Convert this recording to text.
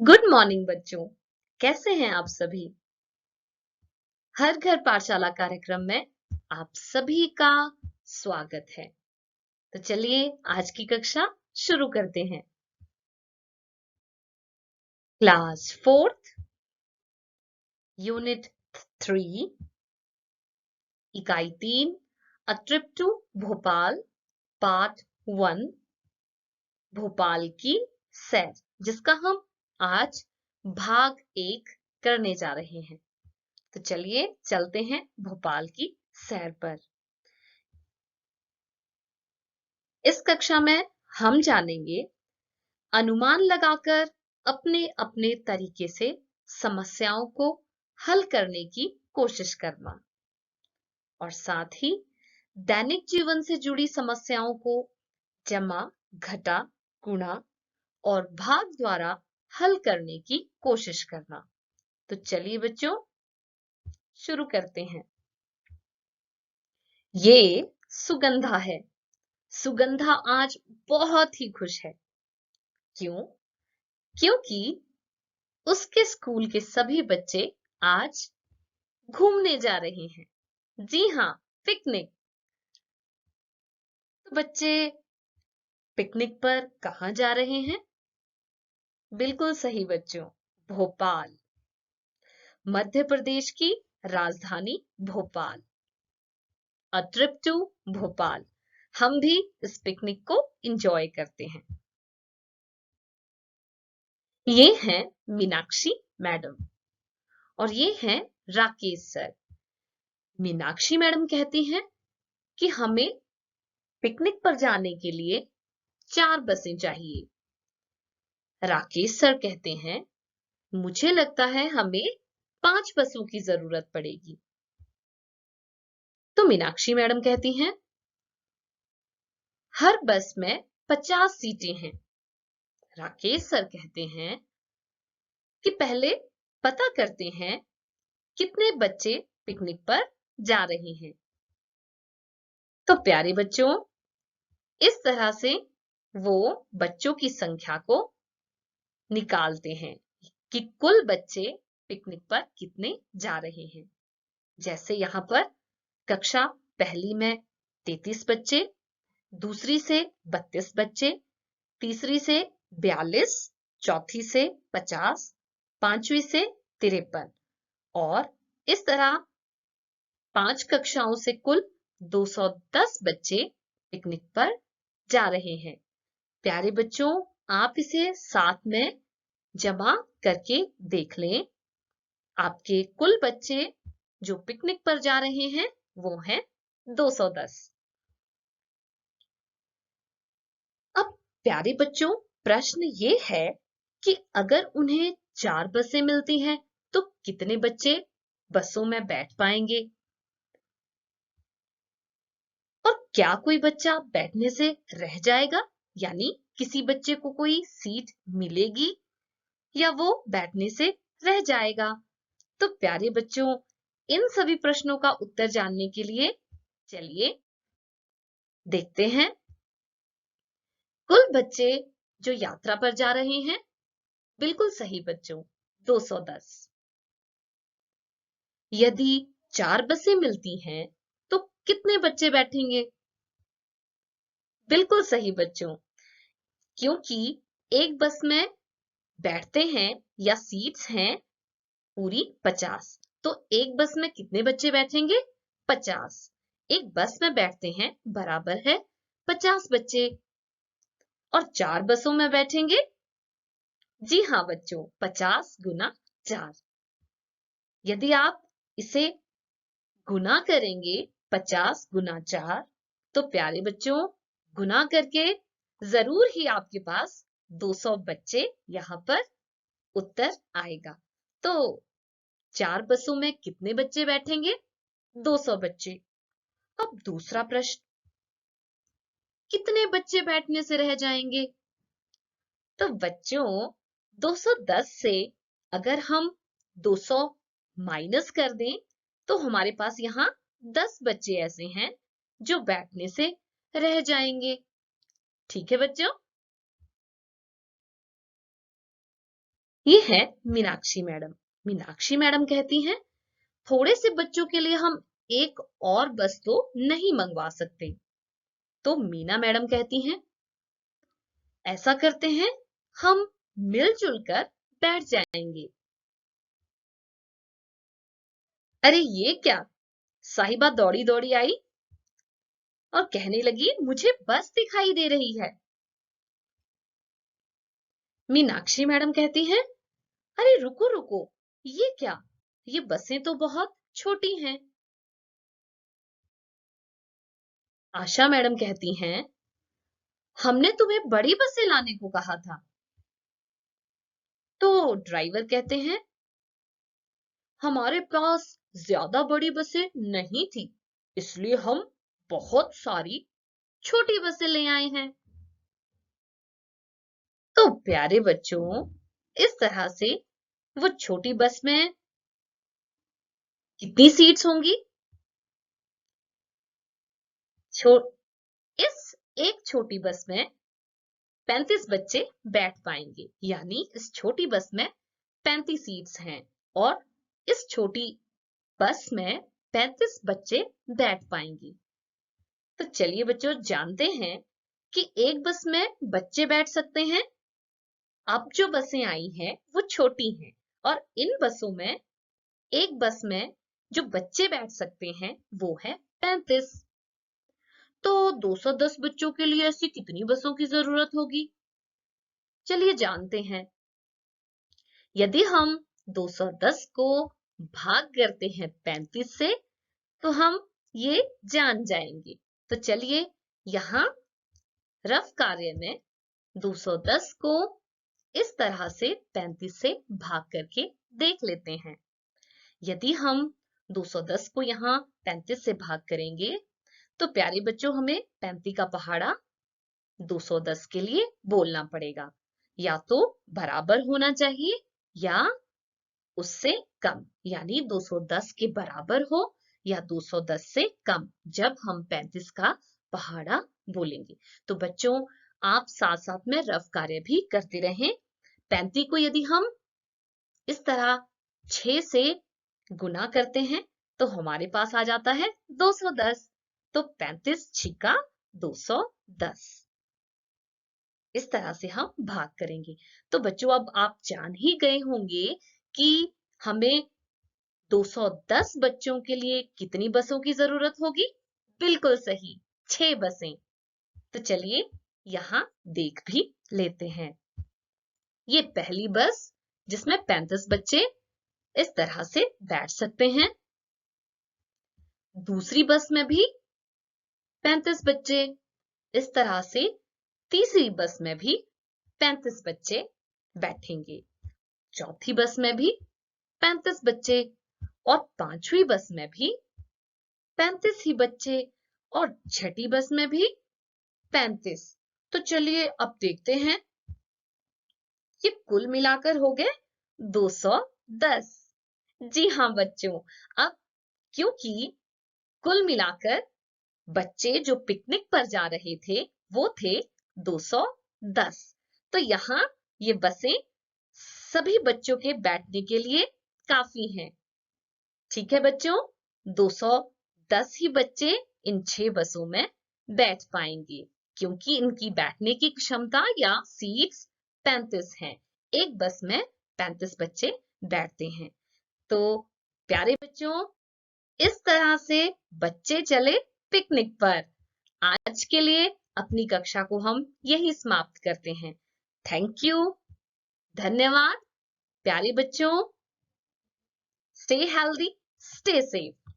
Good morning बच्चों। कैसे हैं आप सभी? हर घर पाठशाला कार्यक्रम में आप सभी का स्वागत है। तो चलिए आज की कक्षा शुरू करते हैं। क्लास फोर्थ, यूनिट 3, इकाई 3, a trip to Bhopal, part 1, Bhopal की सैर, जिसका हम आज भाग 1 करने जा रहे हैं। तो चलिए चलते हैं भोपाल की सैर पर। इस कक्षा में हम जानेंगे अनुमान लगाकर अपने अपने तरीके से समस्याओं को हल करने की कोशिश करना और साथ ही दैनिक जीवन से जुड़ी समस्याओं को जमा, घटा, गुणा और भाग द्वारा हल करने की कोशिश करना। तो चलिए बच्चों शुरू करते हैं। ये सुगंधा है। सुगंधा आज बहुत ही खुश है। क्यों? क्योंकि उसके स्कूल के सभी बच्चे आज घूमने जा रहे हैं। जी हाँ, पिकनिक। तो बच्चे पिकनिक पर कहाँ जा रहे हैं? बिल्कुल सही बच्चों, भोपाल। मध्य प्रदेश की राजधानी Bhopal. A trip to Bhopal. हम भी इस पिकनिक को एंजॉय करते हैं। ये हैं मीनाक्षी मैडम और ये हैं राकेश सर। मीनाक्षी मैडम कहती हैं कि हमें पिकनिक पर जाने के लिए 4 बसें चाहिए। राकेश सर कहते हैं मुझे लगता है हमें 5 बसों की जरूरत पड़ेगी। तो मीनाक्षी मैडम कहती हैं हर बस में 50 सीटें हैं। राकेश सर कहते हैं कि पहले पता करते हैं कितने बच्चे पिकनिक पर जा रहे हैं। तो प्यारे बच्चों, इस तरह से वो बच्चों की संख्या को निकालते हैं कि कुल बच्चे पिकनिक पर कितने जा रहे हैं। जैसे यहाँ पर कक्षा पहली में 33 बच्चे, दूसरी से 32 बच्चे, तीसरी से 42, चौथी से 50, पांचवी से 53 और इस तरह 5 कक्षाओं से कुल 210 बच्चे पिकनिक पर जा रहे हैं। प्यारे बच्चों, आप इसे साथ में जमा करके देख लें। आपके कुल बच्चे जो पिकनिक पर जा रहे हैं वो हैं 210। अब प्यारे बच्चों, प्रश्न ये है कि अगर उन्हें 4 बसें मिलती हैं तो कितने बच्चे बसों में बैठ पाएंगे और क्या कोई बच्चा बैठने से रह जाएगा, यानी किसी बच्चे को कोई सीट मिलेगी या वो बैठने से रह जाएगा। तो प्यारे बच्चों, इन सभी प्रश्नों का उत्तर जानने के लिए चलिए देखते हैं। कुल बच्चे जो यात्रा पर जा रहे हैं, बिल्कुल सही बच्चों, 210। यदि 4 बसें मिलती हैं तो कितने बच्चे बैठेंगे? बिल्कुल सही बच्चों, क्योंकि एक बस में बैठते हैं या सीट्स हैं पूरी 50, तो एक बस में कितने बच्चे बैठेंगे? 50। एक बस में बैठते हैं बराबर है 50 बच्चे और 4 बसों में बैठेंगे। जी हाँ बच्चों, 50 गुना 4। यदि आप इसे गुना करेंगे 50 गुना 4, तो प्यारे बच्चों गुना करके जरूर ही आपके पास 200 बच्चे यहाँ पर उत्तर आएगा। तो 4 बसों में कितने बच्चे बैठेंगे? 200 बच्चे। अब दूसरा प्रश्न, कितने बच्चे बैठने से रह जाएंगे? तो बच्चों 210 से अगर हम 200 माइनस कर दें तो हमारे पास यहाँ 10 बच्चे ऐसे हैं जो बैठने से रह जाएंगे। ठीक है बच्चों? ये है मीनाक्षी मैडम। मीनाक्षी मैडम कहती हैं, थोड़े से बच्चों के लिए हम एक और बस तो नहीं मंगवा सकते। तो मीना मैडम कहती हैं, ऐसा करते हैं, हम मिलजुल कर बैठ जाएंगे। अरे ये क्या? साहिबा दौड़ी दौड़ी आई और कहने लगी, मुझे बस दिखाई दे रही है। मीनाक्षी मैडम कहती हैं, अरे रुको रुको, ये क्या? ये बसें तो बहुत छोटी हैं। आशा मैडम कहती हैं, हमने तुम्हें बड़ी बसें लाने को कहा था। तो ड्राइवर कहते हैं, हमारे पास ज्यादा बड़ी बसें नहीं थी, इसलिए हम बहुत सारी छोटी बसें ले आए हैं। तो प्यारे बच्चों, इस तरह से वो छोटी बस में कितनी सीट्स होंगी? छो इस एक छोटी बस में 35 बच्चे बैठ पाएंगे, यानी इस छोटी बस में 35 सीट्स हैं और इस छोटी बस में 35 बच्चे बैठ पाएंगे। तो चलिए बच्चों, जानते हैं कि एक बस में बच्चे बैठ सकते हैं। अब जो बसें आई हैं वो छोटी हैं और इन बसों में, एक बस में जो बच्चे बैठ सकते हैं वो है 35। तो 210 बच्चों के लिए ऐसी कितनी बसों की जरूरत होगी? चलिए जानते हैं। यदि हम 210 को भाग करते हैं 35 से, तो हम ये जान जाएंगे। तो चलिए यहाँ रफ कार्य में 210 को इस तरह से 35 से भाग करके देख लेते हैं। यदि हम 210 को यहाँ 35 से भाग करेंगे, तो प्यारे बच्चों, हमें 35 का पहाड़ा 210 के लिए बोलना पड़ेगा। या तो बराबर होना चाहिए या उससे कम, यानी 210 के बराबर हो या 210 से कम, जब हम 35 का पहाड़ा बोलेंगे। तो बच्चों, आप साथ साथ में रफ कार्य भी करते रहें। 35 को यदि हम इस तरह 6 से गुना करते हैं तो हमारे पास आ जाता है 210। तो 35 छिका 210। इस तरह से हम भाग करेंगे। तो बच्चों, अब आप जान ही गए होंगे कि हमें 210 बच्चों के लिए कितनी बसों की जरूरत होगी? बिल्कुल सही, 6 बसें। तो चलिए यहाँ देख भी लेते हैं। ये पहली बस जिसमें 35 बच्चे इस तरह से बैठ सकते हैं। दूसरी बस में भी 35 बच्चे इस तरह से, तीसरी बस में भी 35 बच्चे बैठेंगे। चौथी बस में भी 35 बच्चे और पांचवी बस में भी 35 ही बच्चे और छठी बस में भी 35। तो चलिए अब देखते हैं, ये कुल मिलाकर हो गए 210। जी हाँ बच्चों, अब क्योंकि कुल मिलाकर बच्चे जो पिकनिक पर जा रहे थे वो थे 210, तो यहाँ ये बसें सभी बच्चों के बैठने के लिए काफी हैं। ठीक है बच्चों, 210 ही बच्चे इन 6 बसों में बैठ पाएंगे, क्योंकि इनकी बैठने की क्षमता या सीट्स 35 हैं। एक बस में 35 बच्चे बैठते हैं। तो प्यारे बच्चों, इस तरह से बच्चे चले पिकनिक पर। आज के लिए अपनी कक्षा को हम यही समाप्त करते हैं। थैंक यू, धन्यवाद। प्यारे बच्चों, स्टे हेल्दी, स्टे सेफ।